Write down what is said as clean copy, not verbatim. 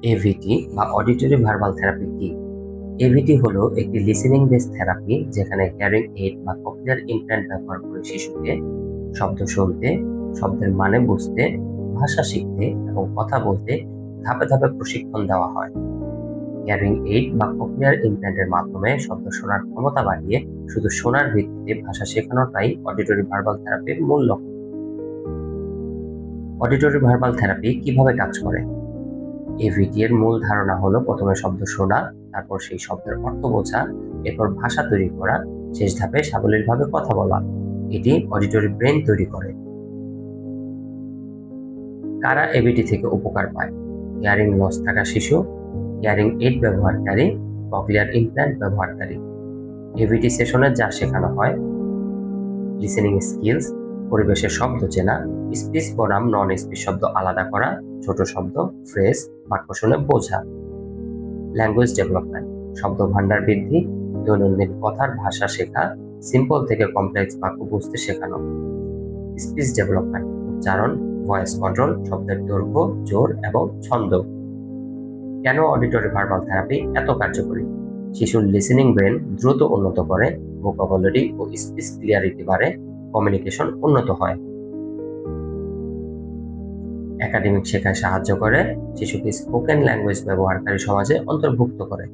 AVT বা auditory verbal therapy কি? AVT হলো একটি লিসেনিং বেস থেরাপি যেখানে হিয়ারিং এইড বা কক্লিয়ার ইমপ্ল্যান্ট ব্যবহার করে শিশুকে শব্দ শুনতে, শব্দের মানে বুঝতে, ভাষা শিখতে এবং কথা বলতে ধাপে ধাপে প্রশিক্ষণ দেওয়া হয়। হিয়ারিং এইড বা কক্লিয়ার ইমপ্ল্যান্টের মাধ্যমে শব্দ শোনার ক্ষমতা বাড়িয়ে শুধু শোনার ভিত্তিতে ভাষা শেখানোটাই অডিটরি ভার্বাল থেরাপির মূল লক্ষ্য। অডিটরি ভার্বাল থেরাপি কিভাবে কাজ করে? এভিটি এর মূল ধারণা হলো প্রথমে শব্দ শোনা, তারপর সেই শব্দের অর্থ বোঝা, এরপর ভাষা তৈরি করা, শেষ ধাপে সাবলীলভাবে কথা বলা। এটি অডিটরি ব্রেন তৈরি করে। কারা এভিটি থেকে উপকার পায়? হিয়ারিং লস থাকা শিশু, হিয়ারিং এইড ব্যবহারকারী, কক্লিয়ার ইমপ্ল্যান্ট ব্যবহারকারী। এভিটি সেশনে যা শেখানো হয়: লিসেনিং স্কিলস, পরিবেশের শব্দ চেনা, স্পিচ বনাম নন স্পিচ শব্দ আলাদা করা, ছোট শব্দ, ফ্রেজ, বাক্য শুনে বোঝা। ল্যাঙ্গুয়েজ ডেভেলপমেন্ট, শব্দ ভান্ডার বৃদ্ধি, দৈনন্দিন কথার ভাষা শেখা, সিম্পল থেকে কমপ্লেক্স বাক্য বুঝতে শেখানো। স্পিচ ডেভেলপমেন্ট, উচ্চারণ, ভয়েস কন্ট্রোল, শব্দের দৈর্ঘ্য, জোর এবং ছন্দ। কেন অডিটরি ভার্বাল থেরাপি এত কার্যকরী? শিশুর লিসেনিং ব্রেন দ্রুত উন্নত করে, ভোকাবুলারি ও স্পিচ ক্লিয়ারিটি বাড়ে, কমিউনিকেশন উন্নত হয়। একাডেমিক শেখায় সাহায্য করে, শিশুকে স্পোকেন ল্যাঙ্গুয়েজ ব্যবহারকারী সমাজে অন্তর্ভুক্ত করে।